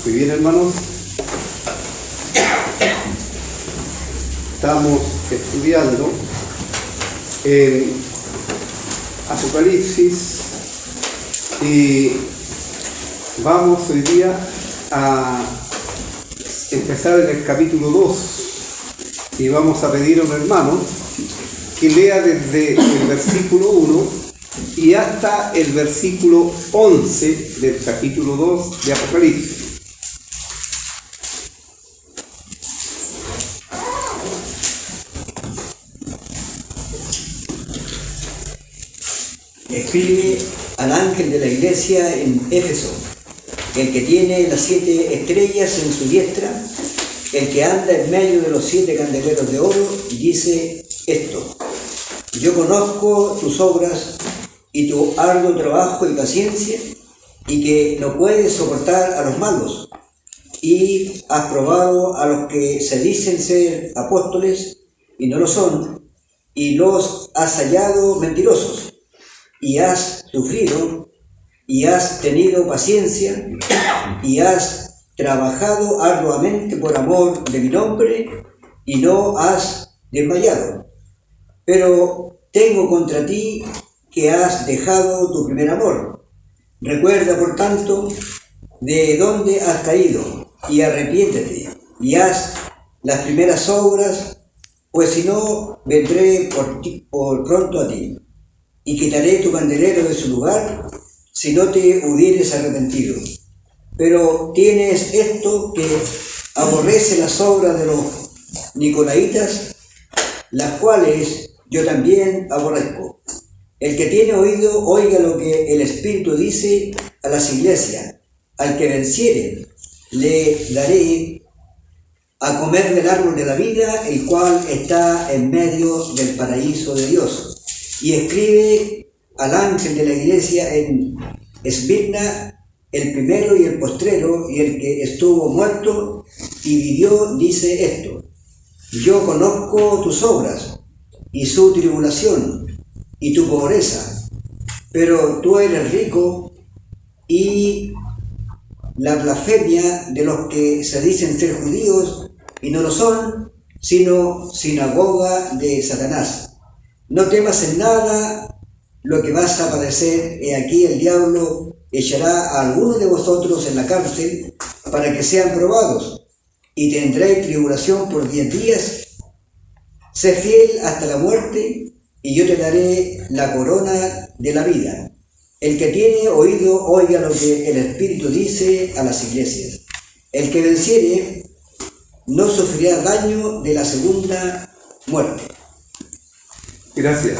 Muy bien, hermanos. Estamos estudiando en Apocalipsis y vamos hoy día a empezar en el capítulo 2 y vamos a pedir a un hermano que lea desde el versículo 1 y hasta el versículo 11 del capítulo 2 de Apocalipsis. Escribe al ángel de la iglesia en Éfeso, el que tiene las 7 estrellas en su diestra, el que anda en medio de los 7 candeleros de oro, dice esto: yo conozco tus obras y tu arduo trabajo y paciencia, y que no puedes soportar a los malos, y has probado a los que se dicen ser apóstoles y no lo son, y los has hallado mentirosos, y has sufrido, y has tenido paciencia, y has trabajado arduamente por amor de mi nombre, y no has desmayado. Pero tengo contra ti que has dejado tu primer amor. Recuerda, por tanto, de dónde has caído, y arrepiéntete, y haz las primeras obras, pues si no, vendré por pronto a ti, y quitaré tu candelero de su lugar, si no te hubieres arrepentido. Pero tienes esto, que aborrece las obras de los nicolaitas, las cuales yo también aborrezco. El que tiene oído, oiga lo que el Espíritu dice a las iglesias. Al que venciere, le daré a comer del árbol de la vida, el cual está en medio del paraíso de Dios. Y escribe al ángel de la iglesia en Esmirna, el primero y el postrero, y el que estuvo muerto y vivió, dice esto: yo conozco tus obras, y su tribulación, y tu pobreza, pero tú eres rico, y la blasfemia de los que se dicen ser judíos, y no lo son, sino sinagoga de Satanás. No temas en nada lo que vas a padecer. He aquí el diablo echará a algunos de vosotros en la cárcel para que sean probados, y tendréis tribulación por 10 días. Sé fiel hasta la muerte, y yo te daré la corona de la vida. El que tiene oído, oiga lo que el Espíritu dice a las iglesias. El que venciere no sufrirá daño de la segunda muerte. Gracias.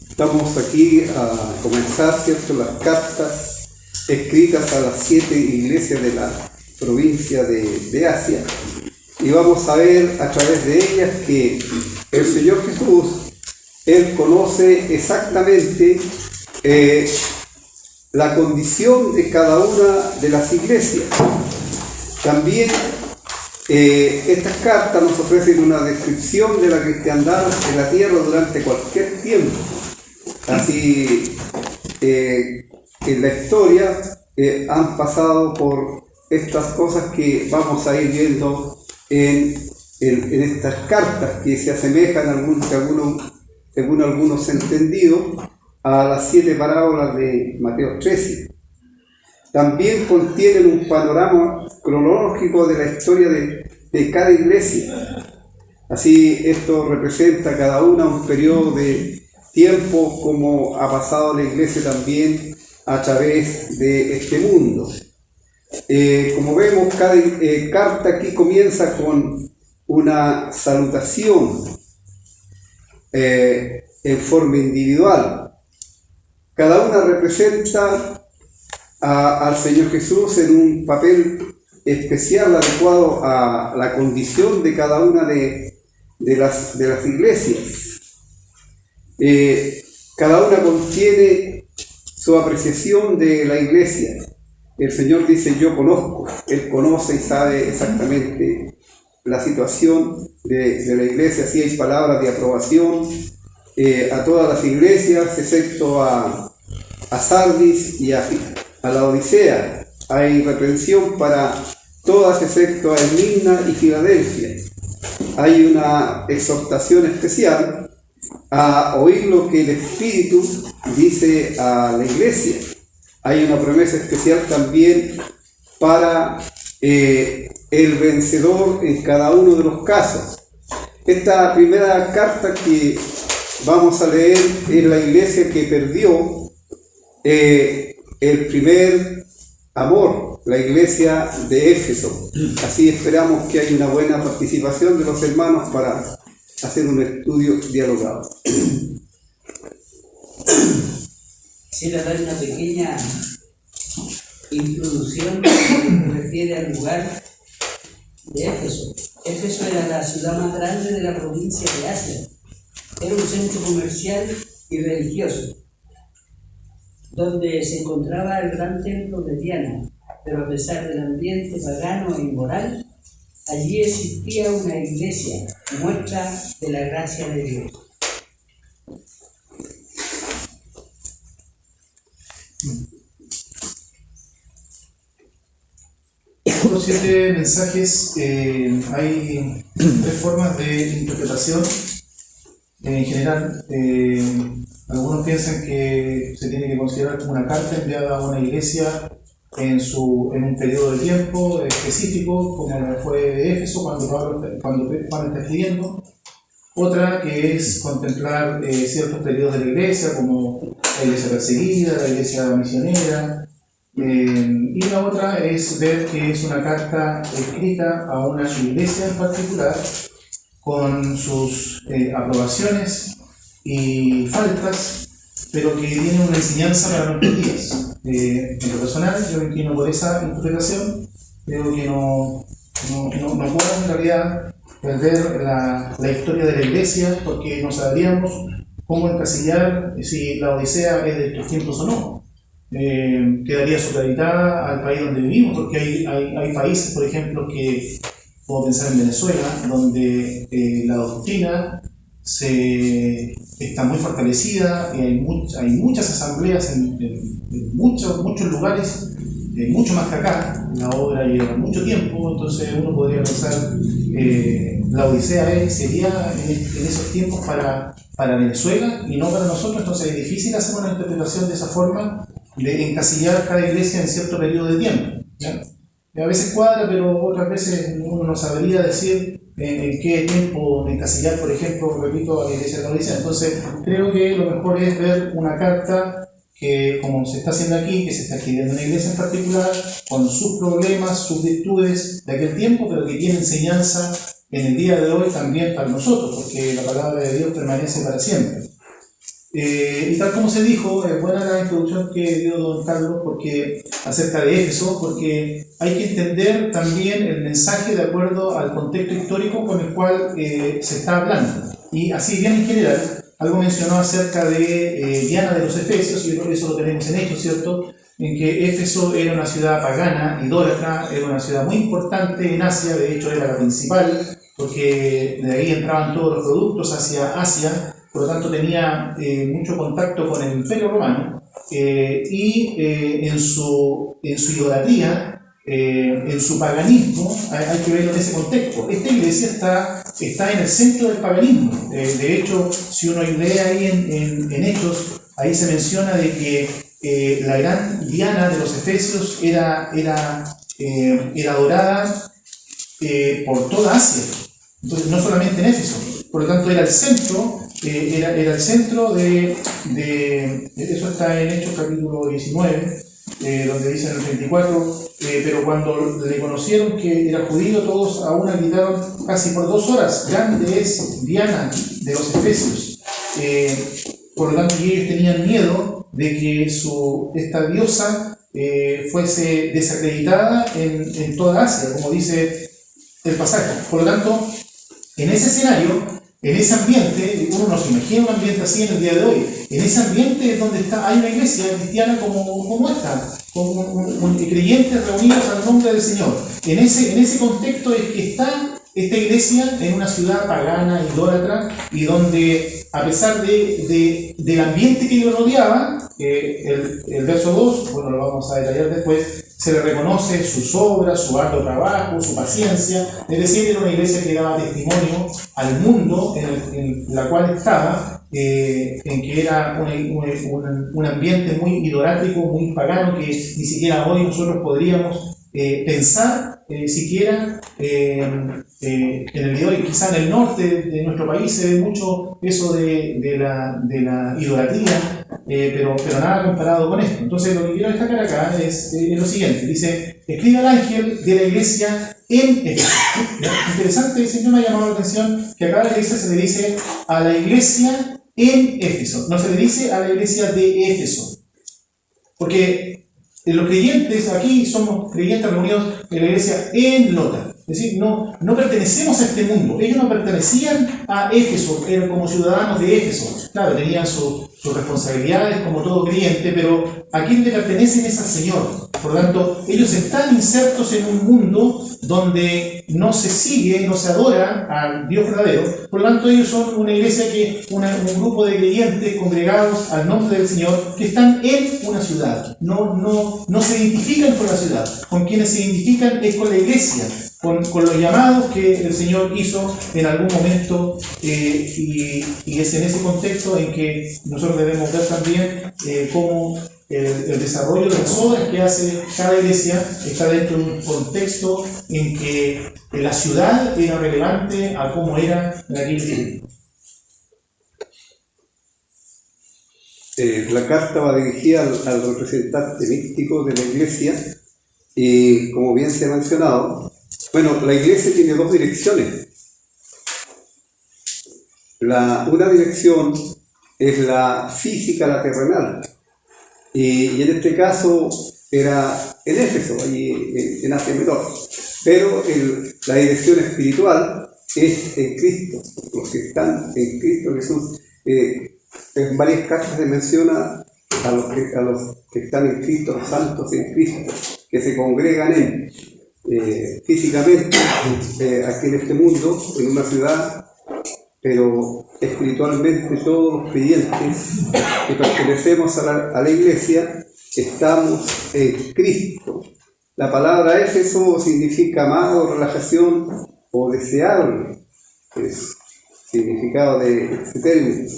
Estamos aquí a comenzar, ¿cierto?, las cartas escritas a las 7 iglesias de la provincia de Asia, y vamos a ver a través de ellas que el Señor Jesús, Él conoce exactamente la condición de cada una de las iglesias. También estas cartas nos ofrecen una descripción de la cristiandad en la tierra durante cualquier tiempo. Así, en la historia han pasado por estas cosas que vamos a ir viendo en estas cartas, que se asemejan, según algunos entendidos, a las 7 parábolas de Mateo 13. También contienen un panorama cronológico de la historia de cada iglesia. Así, esto representa cada una un periodo de tiempo, como ha pasado la iglesia también a través de este mundo. Como vemos, cada carta aquí comienza con una salutación en forma individual. Cada una representa al Señor Jesús en un papel especial adecuado a la condición de cada una de las iglesias. Cada una contiene su apreciación de la iglesia. El Señor dice: yo conozco. Él conoce y sabe exactamente la situación de la iglesia. Así hay palabras de aprobación a todas las iglesias, excepto a Sardis y a la Odisea, hay reprensión para todas excepto a Esmirna y Filadelfia. Hay una exhortación especial a oír lo que el Espíritu dice a la iglesia. Hay una promesa especial también para el vencedor en cada uno de los casos. Esta primera carta que vamos a leer es la iglesia que perdió el primer amor, la iglesia de Éfeso. Así esperamos que haya una buena participación de los hermanos para hacer un estudio dialogado. Quisiera dar una pequeña introducción que se refiere al lugar de Éfeso. Éfeso era la ciudad más grande de la provincia de Asia. Era un centro comercial y religioso, donde se encontraba el gran templo de Diana, pero a pesar del ambiente pagano e inmoral, allí existía una iglesia, muestra de la gracia de Dios. Los 7 mensajes, hay 3 formas de interpretación. En general, algunos piensan que se tiene que considerar como una carta enviada a una iglesia en un periodo de tiempo específico, como fue de Éfeso cuando Juan está escribiendo. Otra que es contemplar ciertos periodos de la iglesia, como la iglesia perseguida, la iglesia misionera. Y la otra es ver que es una carta escrita a una iglesia en particular, con sus aprobaciones y faltas, pero que tiene una enseñanza para nuestros días. En lo personal, yo me inclino por esa interpretación. Creo que no podemos en realidad perder la historia de la iglesia, porque no sabríamos cómo encasillar si la Odisea es de estos tiempos o no. Quedaría supeditada al país donde vivimos, porque hay países, por ejemplo, que puedo pensar en Venezuela, donde la doctrina está muy fortalecida y hay muchas asambleas en muchos lugares, mucho más que acá. La obra lleva mucho tiempo, entonces uno podría pensar la Odisea sería en esos tiempos para Venezuela y no para nosotros. Entonces es difícil hacer una interpretación de esa forma, de encasillar cada iglesia en cierto periodo de tiempo, ¿ya? A veces cuadra, pero otras veces uno no sabría decir en qué tiempo encasillar, por ejemplo, repito, a la iglesia de la Odisea. Entonces creo que lo mejor es ver una carta que, como se está haciendo aquí, que se está escribiendo en una iglesia en particular, con sus problemas, sus virtudes de aquel tiempo, pero que tiene enseñanza en el día de hoy también para nosotros, porque la palabra de Dios permanece para siempre. Y tal como se dijo, es buena la introducción que dio don Carlos acerca de Éfeso, porque hay que entender también el mensaje de acuerdo al contexto histórico con el cual se está hablando. Y así bien en general, algo mencionó acerca de Diana de los Efesios, y eso lo tenemos en Hechos, ¿cierto? En que Éfeso era una ciudad pagana, idólatra, era una ciudad muy importante en Asia, de hecho era la principal, porque de ahí entraban todos los productos hacia Asia. Por lo tanto tenía mucho contacto con el Imperio Romano, y en su idolatría, en su paganismo, hay que verlo en ese contexto. Esta iglesia está en el centro del paganismo. De hecho, si uno lee ahí en Hechos, ahí se menciona de que la gran Diana de los Efesios era adorada por toda Asia. Entonces, no solamente en Éfeso. Por lo tanto, era el centro. Era el centro de eso está en Hechos capítulo 19, donde dice en el 24, pero cuando le conocieron que era judío, todos a una gritaron casi por 2 horas: grande es Diana de los Efesios. Por lo tanto, ellos tenían miedo de que esta diosa fuese desacreditada en toda Asia, como dice el pasaje. Por lo tanto, en ese escenario, en ese ambiente, uno no se imagina un ambiente así en el día de hoy. En ese ambiente es donde hay una iglesia cristiana como esta, con creyentes reunidos al nombre del Señor. En ese contexto es que está esta iglesia en una ciudad pagana, idólatra, y donde, a pesar del ambiente que lo rodeaba, el verso 2, bueno, lo vamos a detallar después, se le reconoce sus obras, su arduo trabajo, su paciencia. Es decir, era una iglesia que daba testimonio al mundo en la cual estaba, en que era un ambiente muy idolátrico, muy pagano, que ni siquiera hoy nosotros podríamos pensar siquiera en el de hoy. Quizá en el norte de nuestro país se ve mucho eso de la idolatría, pero nada comparado con esto. Entonces lo que quiero destacar acá es lo siguiente. Dice: escribe al ángel de la iglesia en Éfeso. Interesante, siempre me ha llamado la atención que acá a la iglesia se le dice a la iglesia en Éfeso, no se le dice a la iglesia de Éfeso, porque los creyentes aquí somos creyentes reunidos en la iglesia en Lota. Es decir, no pertenecemos a este mundo. Ellos no pertenecían a Éfeso, eran como ciudadanos de Éfeso. Claro, tenían sus responsabilidades como todo creyente, pero ¿a quién le pertenecen es al Señor? Por lo tanto, ellos están insertos en un mundo donde no se sigue, no se adora al Dios verdadero. Por lo tanto, ellos son una iglesia un grupo de creyentes congregados al nombre del Señor que están en una ciudad. No se identifican con la ciudad. Con quienes se identifican es con la iglesia, con los llamados que el Señor hizo en algún momento, y es en ese contexto en que nosotros debemos ver también cómo el desarrollo de las obras que hace cada iglesia está dentro de un contexto en que la ciudad era relevante a cómo era en aquel tiempo. La carta va dirigida al representante místico de la iglesia, y como bien se ha mencionado, bueno, la iglesia tiene dos direcciones. Una dirección es la física, la terrenal, y en este caso era en Éfeso, allí en Asia Menor. Pero la dirección espiritual es en Cristo, los que están en Cristo Jesús. En varias cartas se menciona a los que están en Cristo, los santos en Cristo, que se congregan físicamente aquí en este mundo, en una ciudad, pero espiritualmente todos los creyentes que pertenecemos a la iglesia estamos en Cristo. La palabra Éfeso significa amado, relajación o deseable, es significado de este término.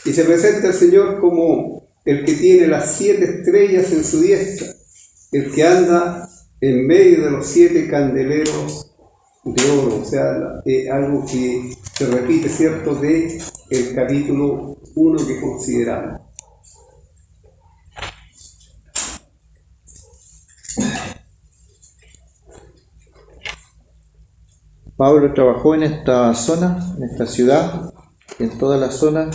Y se presenta el Señor como el que tiene las 7 estrellas en su diestra, el que anda en medio de los 7 candeleros de oro. O sea, algo que se repite, ¿cierto?, de el capítulo 1 que consideramos. Pablo trabajó en esta zona, en esta ciudad, en toda la zona,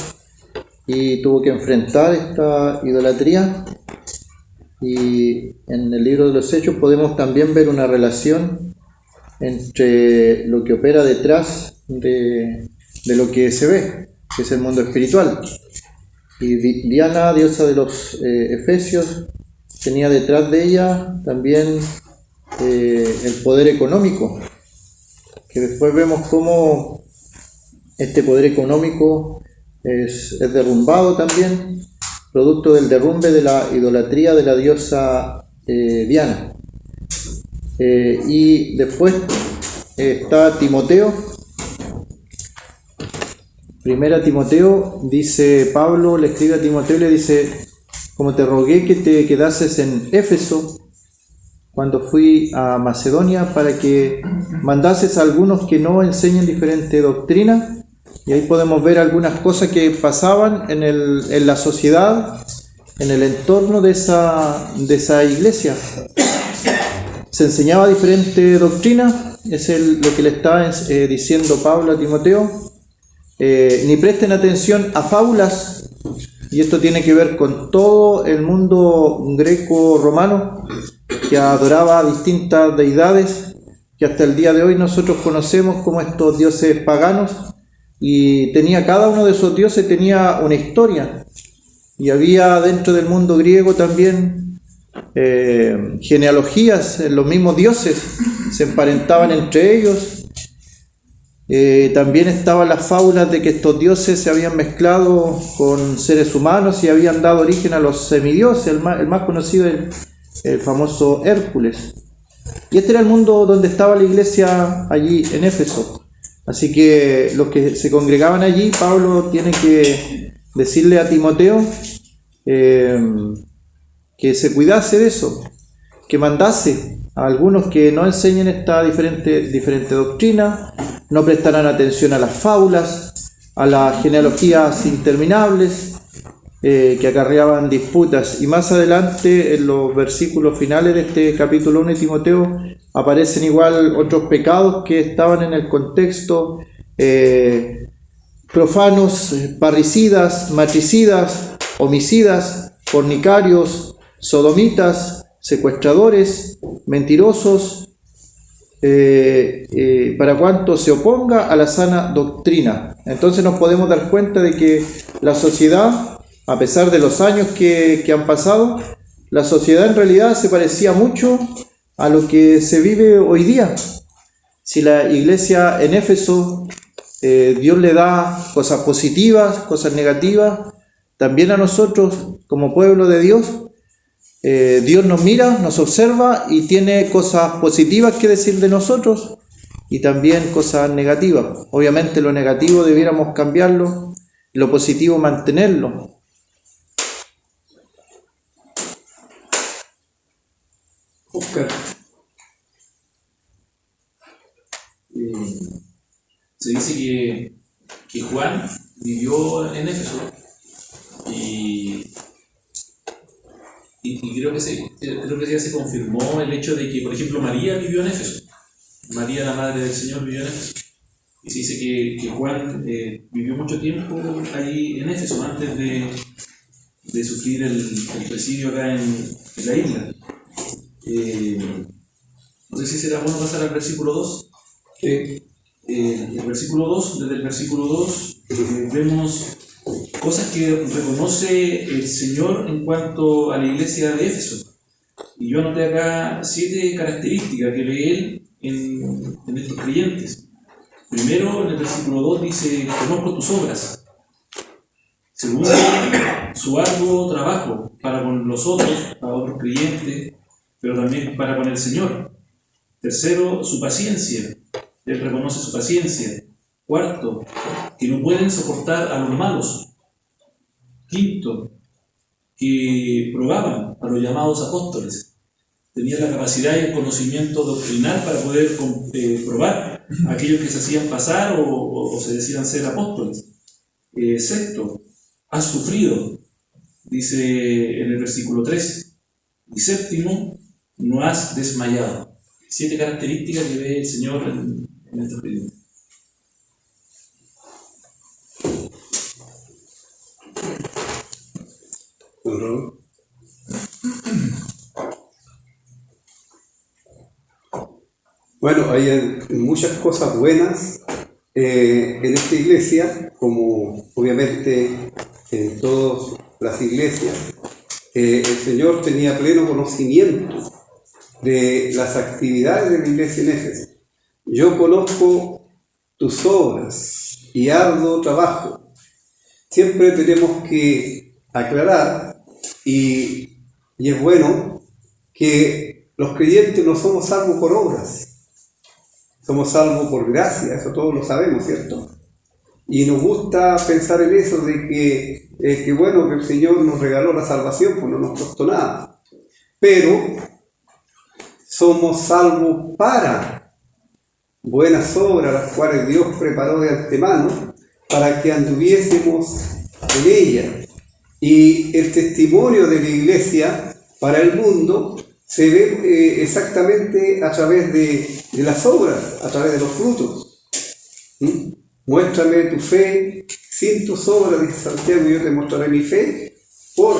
y tuvo que enfrentar esta idolatría. Y en el libro de los Hechos podemos también ver una relación entre lo que opera detrás de lo que se ve, que es el mundo espiritual. Y Diana, diosa de los efesios, tenía detrás de ella también el poder económico, que después vemos cómo este poder económico es derrumbado también, producto del derrumbe de la idolatría de la diosa Diana. Y después está Timoteo. Primera Timoteo, dice Pablo, le escribe a Timoteo y le dice: como te rogué que te quedases en Éfeso cuando fui a Macedonia, para que mandases a algunos que no enseñen diferente doctrina. Y ahí podemos ver algunas cosas que pasaban en la sociedad, en el entorno de esa iglesia. Se enseñaba diferente doctrina, es lo que le está diciendo Pablo a Timoteo. Ni presten atención a fábulas, y esto tiene que ver con todo el mundo greco-romano, que adoraba a distintas deidades, que hasta el día de hoy nosotros conocemos como estos dioses paganos. Y cada uno de esos dioses tenía una historia, y había dentro del mundo griego también genealogías en los mismos dioses, se emparentaban entre ellos. También estaban las fábulas de que estos dioses se habían mezclado con seres humanos y habían dado origen a los semidioses. El más conocido es el famoso Hércules. Y este era el mundo donde estaba la iglesia allí en Éfeso. Así que los que se congregaban allí, Pablo tiene que decirle a Timoteo que se cuidase de eso, que mandase a algunos que no enseñen esta diferente doctrina, no prestarán atención a las fábulas, a las genealogías interminables que acarreaban disputas. Y más adelante, en los versículos finales de este capítulo 1 de Timoteo, aparecen igual otros pecados que estaban en el contexto: profanos, parricidas, matricidas, homicidas, fornicarios, sodomitas, secuestradores, mentirosos, para cuanto se oponga a la sana doctrina. Entonces nos podemos dar cuenta de que la sociedad, a pesar de los años que han pasado, la sociedad en realidad se parecía mucho a lo que se vive hoy día. Si la iglesia en Éfeso, Dios le da cosas positivas, cosas negativas, también a nosotros como pueblo de Dios, Dios nos mira, nos observa y tiene cosas positivas que decir de nosotros y también cosas negativas. Obviamente lo negativo debiéramos cambiarlo, lo positivo mantenerlo. Oscar. Se dice que Juan vivió en Éfeso y creo que ya se confirmó el hecho de que, por ejemplo, María vivió en Éfeso. María, la madre del Señor, vivió en Éfeso. Y se dice que Juan vivió mucho tiempo ahí en Éfeso antes de sufrir el presidio acá en la isla. No sé si será bueno pasar al versículo 2. El versículo 2, desde el versículo 2 vemos cosas que reconoce el Señor en cuanto a la iglesia de Éfeso. Y yo anoté acá 7 características que ve Él en estos creyentes. Primero, en el versículo 2 dice: conozco tus obras. Segundo, su arduo trabajo para con los otros, para otros creyentes, pero también para con el Señor. Tercero, su paciencia. Él reconoce su paciencia. Cuarto, que no pueden soportar a los malos. Quinto, que probaban a los llamados apóstoles. Tenían la capacidad y el conocimiento doctrinal para poder probar a aquellos que se hacían pasar o se decían ser apóstoles. Sexto, has sufrido, dice en el versículo 3. Y séptimo, no has desmayado. 7 características que ve el Señor en estos creyentes. Bueno, hay muchas cosas buenas en esta iglesia, como obviamente en todas las iglesias. El Señor tenía pleno conocimiento de las actividades de la iglesia en Éfeso. Yo conozco tus obras y arduo trabajo. Siempre tenemos que aclarar, y es bueno, que los creyentes no somos salvos por obras, somos salvos por gracia, eso todos lo sabemos, ¿cierto? Y nos gusta pensar en eso, de que bueno, que el Señor nos regaló la salvación, pues no nos costó nada. Pero somos salvos para buenas obras, las cuales Dios preparó de antemano para que anduviésemos en ellas. Y el testimonio de la iglesia para el mundo se ve exactamente a través de las obras, a través de los frutos. Muéstrame tu fe sin tus obras, dice Santiago, y yo te mostraré mi fe por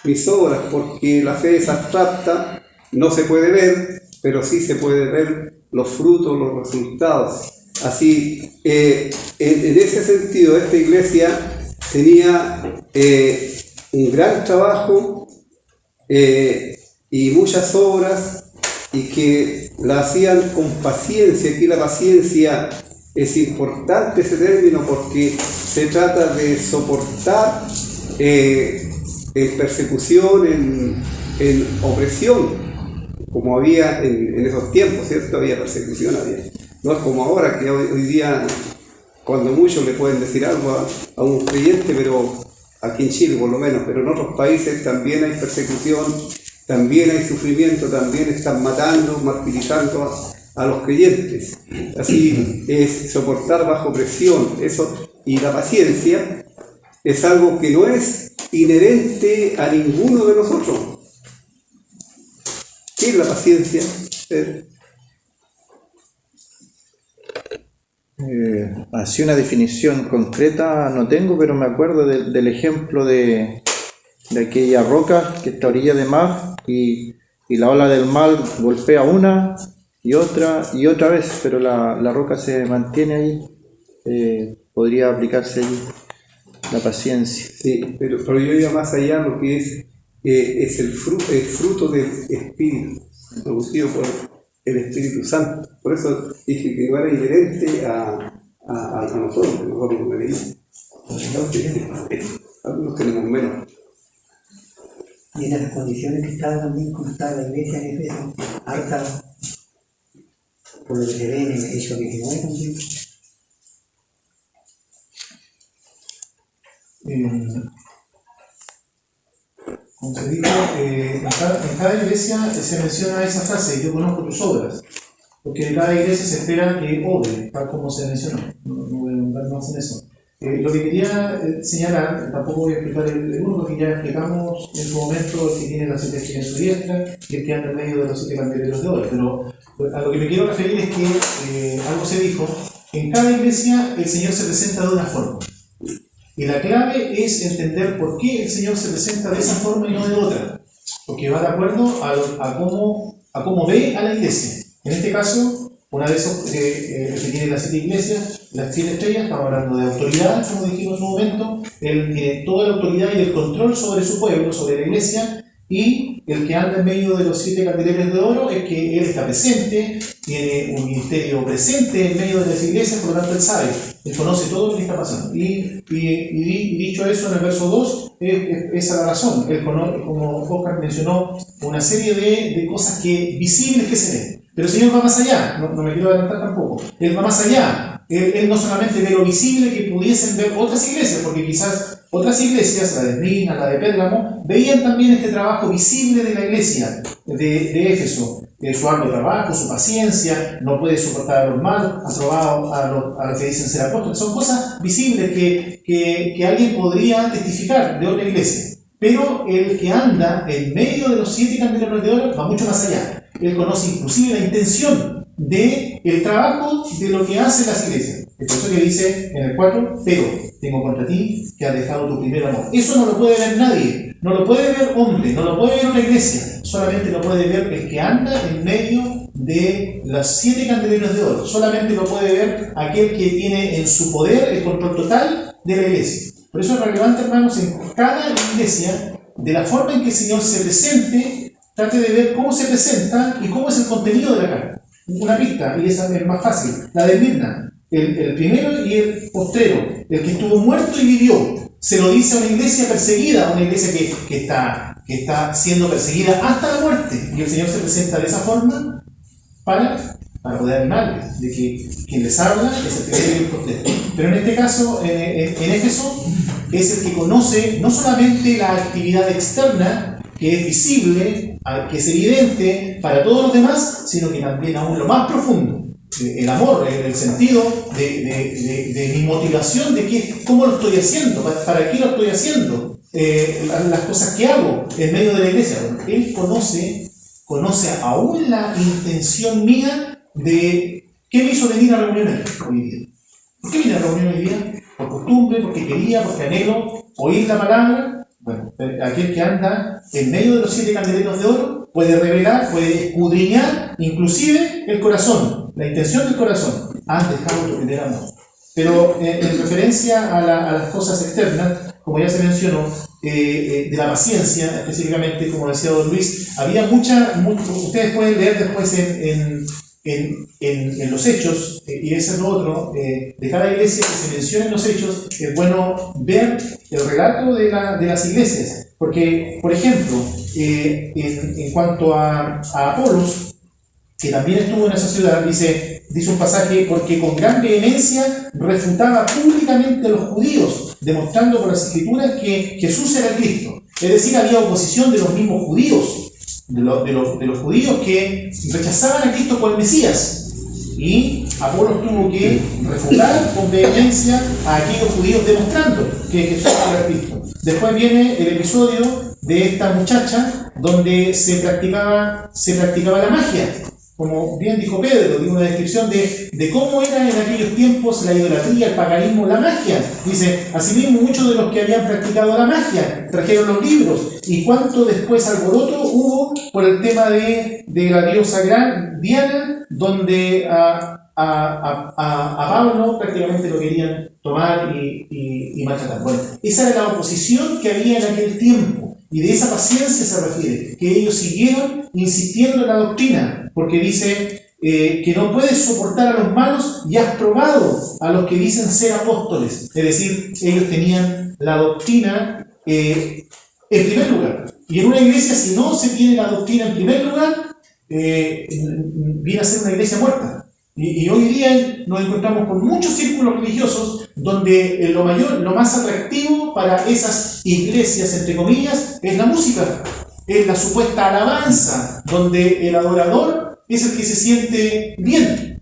mis obras, porque la fe es abstracta, no se puede ver, pero sí se puede ver los frutos, los resultados. Así, en ese sentido, esta iglesia tenía un gran trabajo y muchas obras, y que la hacían con paciencia. Aquí la paciencia es importante, ese término, porque se trata de soportar en persecución, en opresión, como había en esos tiempos, ¿cierto? Había persecución, no es como ahora, que hoy día, cuando muchos le pueden decir algo a un creyente, pero aquí en Chile por lo menos, pero en otros países también hay persecución, también hay sufrimiento, también están matando, martirizando a los creyentes. Así es soportar bajo presión, eso, y la paciencia es algo que no es inherente a ninguno de nosotros. ¿Qué es la paciencia? Así una definición concreta no tengo, pero me acuerdo del ejemplo de aquella roca que está a orilla de mar y la ola del mar golpea una y otra vez, pero la roca se mantiene ahí. Podría aplicarse ahí la paciencia. Sí, pero yo iba más allá, lo que es el fruto del Espíritu, producido por el Espíritu Santo. Por eso dije que no era inherente a nosotros, que nosotros no venimos. Algunos tenemos menos. Y en las condiciones que estaba también, como estaba la iglesia en Efeso, harta, por lo que se ve en Hechos 19 también. Como se dijo, en cada iglesia se menciona esa frase: yo conozco tus obras, porque en cada iglesia se espera que obre, tal como se mencionó. No voy a andar más en eso. Lo que quería señalar, tampoco voy a explicar el uno, porque ya explicamos en su momento el que tiene las 7 estrellas en su diestra y el que anda en medio de los 7 candeleros de oro. Pero a lo que me quiero referir es que algo se dijo: en cada iglesia el Señor se presenta de una forma. Y la clave es entender por qué el Señor se presenta de esa forma y no de otra. Porque va de acuerdo a cómo ve a la iglesia. En este caso, una de esos que tiene las 7 iglesias, las 7 estrellas, estamos hablando de autoridad, como dijimos en un momento. Él tiene toda la autoridad y el control sobre su pueblo, sobre la iglesia. Y el que anda en medio de los 7 candeleros de oro es que Él está presente, tiene un ministerio presente en medio de las iglesias, por lo tanto Él sabe, Él conoce todo lo que está pasando. Y dicho eso en el verso 2, esa es la razón. Él conoce, como Oscar mencionó, una serie de cosas visibles que se ven. Pero el Señor va más allá, no me quiero adelantar tampoco. Él va más allá. Él no solamente ve lo visible que pudiesen ver otras iglesias, porque quizás otras iglesias, la de Esmirna, la de Pérgamo, veían también este trabajo visible de la iglesia de Éfeso, su arduo trabajo, su paciencia, no puede soportar a los malos, ha probado a los que dicen ser apóstoles. Son cosas visibles que alguien podría testificar de otra iglesia. Pero el que anda en medio de los 7 candeleros de oro va mucho más allá. Él conoce inclusive la intención del trabajo de lo que hacen las iglesias. Es por eso que dice en el 4, pero tengo contra ti que has dejado tu primer amor. Eso no lo puede ver nadie, no lo puede ver hombre, no lo puede ver una iglesia, solamente lo puede ver el que anda en medio de los 7 candeleros de oro. Solamente lo puede ver aquel que tiene en su poder el control total de la iglesia. Por eso es relevante, hermanos, en cada iglesia, de la forma en que el Señor se presente, trate de ver cómo se presenta y cómo es el contenido de la carta. Una pista, y esa es más fácil, la de Esmirna, el primero y el postrero, el que estuvo muerto y vivió, se lo dice a una iglesia perseguida, a una iglesia que está siendo perseguida hasta la muerte, y el Señor se presenta de esa forma para poder animarles, de que quien les habla es el primero y el postrero. Pero en este caso, en Éfeso, es el que conoce no solamente la actividad externa, que es visible, que es evidente para todos los demás, sino que también aún lo más profundo, el amor, el sentido de mi motivación, de cómo lo estoy haciendo, para qué lo estoy haciendo, las cosas que hago en medio de la iglesia. Él conoce aún la intención mía de qué me hizo venir a la reunión hoy día. ¿Por qué vine a la reunión hoy día? Por costumbre, porque quería, porque anhelo oír la palabra. Bueno, aquel que anda en medio de los 7 candeleros de oro puede revelar, puede escudriñar inclusive el corazón, la intención del corazón. Has dejado tu primer amor. Pero en referencia a las cosas externas, como ya se mencionó, de la paciencia específicamente, como decía don Luis, había ustedes pueden leer después en los hechos, y eso es lo otro, de cada iglesia que se menciona en los hechos. Es bueno ver el relato de las iglesias, Porque, por ejemplo, en cuanto a Apolos, que también estuvo en esa ciudad, dice un pasaje, porque con gran vehemencia refutaba públicamente a los judíos, demostrando por las escrituras que Jesús era el Cristo. Es decir, había oposición de los mismos judíos, de los judíos que rechazaban a Cristo como el Mesías. Y Apolos tuvo que refutar con vehemencia a aquellos judíos demostrando que Jesús era el Cristo. Después viene el episodio de esta muchacha donde se practicaba la magia. Como bien dijo Pedro, dio una descripción de cómo era en aquellos tiempos la idolatría, el paganismo, la magia. Dice, asimismo muchos de los que habían practicado la magia trajeron los libros. Y cuánto después alboroto hubo por el tema de la diosa Diana, donde a Pablo prácticamente lo querían tomar y maltratar. Bueno, esa era la oposición que había en aquel tiempo. Y de esa paciencia se refiere, que ellos siguieron insistiendo en la doctrina, porque dice que no puedes soportar a los malos y has probado a los que dicen ser apóstoles. Es decir, ellos tenían la doctrina en primer lugar. Y en una iglesia, si no se tiene la doctrina en primer lugar, viene a ser una iglesia muerta. Y hoy día nos encontramos con muchos círculos religiosos donde lo más atractivo para esas iglesias, entre comillas, es la música, es la supuesta alabanza, donde el adorador es el que se siente bien.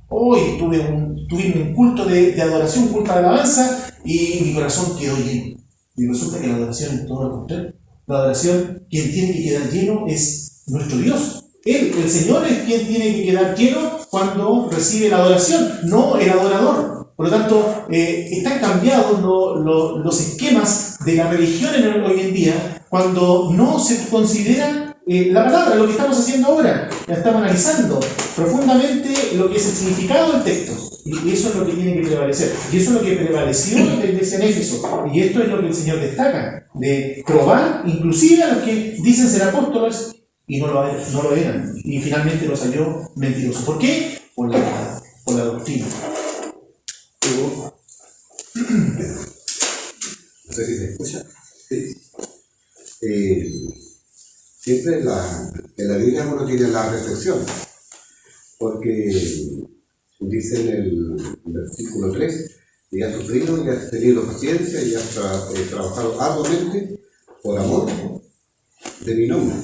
Hoy tuvimos un culto de adoración, un culto de alabanza, y mi corazón quedó lleno. Y resulta que la adoración es todo lo contrario. La adoración, quien tiene que quedar lleno es nuestro Dios. Él, el Señor, es quien tiene que quedar lleno cuando recibe la adoración, no el adorador. Por lo tanto, están cambiados los esquemas de la religión hoy en día cuando no se considera la palabra, lo que estamos haciendo ahora. Ya estamos analizando profundamente lo que es el significado del texto. Y eso es lo que tiene que prevalecer. Y eso es lo que prevaleció en la iglesia en Éfeso. Y esto es lo que el Señor destaca, de probar inclusive a los que dicen ser apóstoles y no lo eran. Y finalmente los halló mentirosos. ¿Por qué? Por la doctrina. No sé si se escucha. Sí. Siempre en la Biblia uno tiene la reflexión, porque dice en el versículo 3, y has sufrido, y has tenido paciencia, y has trabajado arduamente por amor de mi nombre.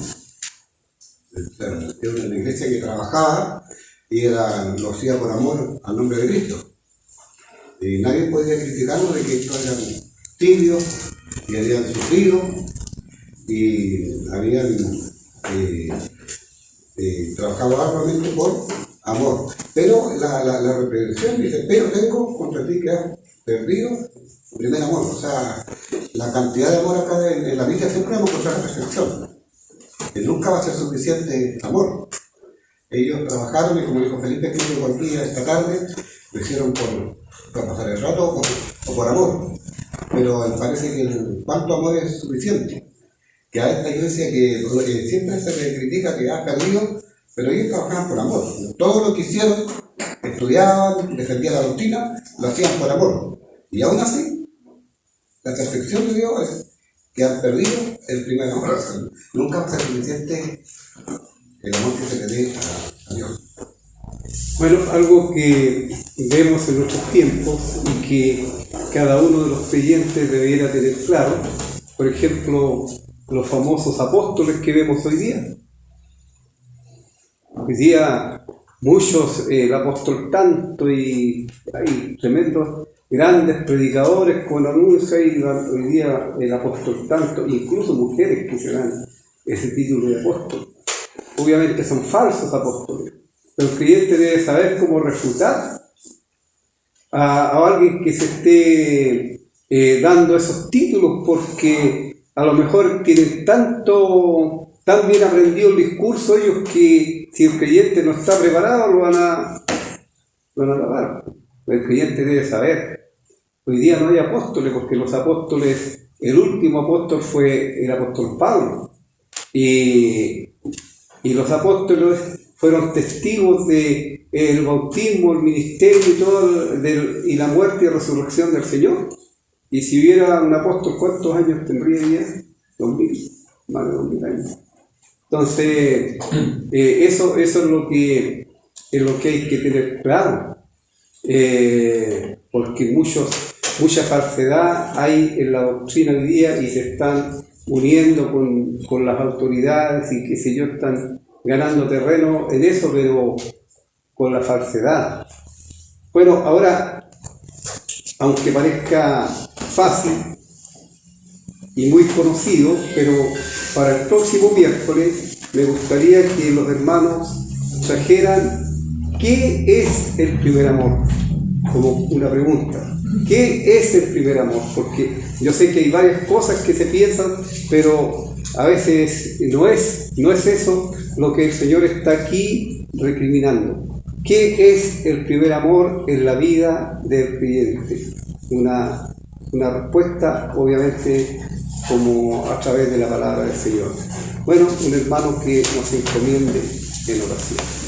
Era una iglesia que trabajaba y lo hacía por amor al nombre de Cristo. Y nadie podía criticarlo de que estos eran tibios y habían sufrido y habían trabajado arduamente por amor. Pero la reprensión dice, pero tengo contra ti que has perdido tu primer amor. O sea, la cantidad de amor acá en la Biblia siempre vamos a encontrar la perfección. Que nunca va a ser suficiente amor. Ellos trabajaron y como dijo Felipe, que llegó aquí esta tarde, lo hicieron para pasar el rato o por amor. Pero parece que cuánto amor es suficiente. Que a esta iglesia que siempre se le critica que ha perdido, pero ellos trabajaban por amor. Todo lo que hicieron, estudiaban, defendían la doctrina, lo hacían por amor. Y aún así, la perfección de Dios es que han perdido el primer amor. Nunca va a ser suficiente el amor que se le dé a Dios. Bueno, algo que vemos en nuestros tiempos y que cada uno de los creyentes debiera tener claro, por ejemplo, los famosos apóstoles que vemos hoy día. Hoy día muchos, el apóstol tanto y hay tremendos grandes predicadores con anuncia y hoy día el apóstol tanto, incluso mujeres que se dan ese título de apóstol. Obviamente son falsos apóstoles, pero el creyente debe saber cómo refutar a alguien que se esté dando esos títulos, porque a lo mejor tienen tan bien aprendido el discurso ellos que si el creyente no está preparado lo van a lavar. El creyente debe saber. Hoy día no hay apóstoles, porque los apóstoles, el último apóstol fue el apóstol Pablo. Y los apóstoles fueron testigos de el bautismo, el ministerio y todo, y la muerte y resurrección del Señor. Y si hubiera un apóstol, ¿cuántos años tendría ya? más de 2000 años. Entonces, eso es lo que hay que tener claro, porque mucha falsedad hay en la doctrina hoy día y se están uniendo con las autoridades y qué sé yo, están ganando terreno en eso, pero con la falsedad. Bueno, ahora, aunque parezca fácil y muy conocido, pero para el próximo miércoles me gustaría que los hermanos trajeran ¿qué es el primer amor? Como una pregunta. ¿Qué es el primer amor? Porque yo sé que hay varias cosas que se piensan, pero a veces no es eso lo que el Señor está aquí recriminando. ¿Qué es el primer amor en la vida del creyente? Una respuesta, obviamente, como a través de la palabra del Señor. Bueno, un hermano que nos encomiende en oración.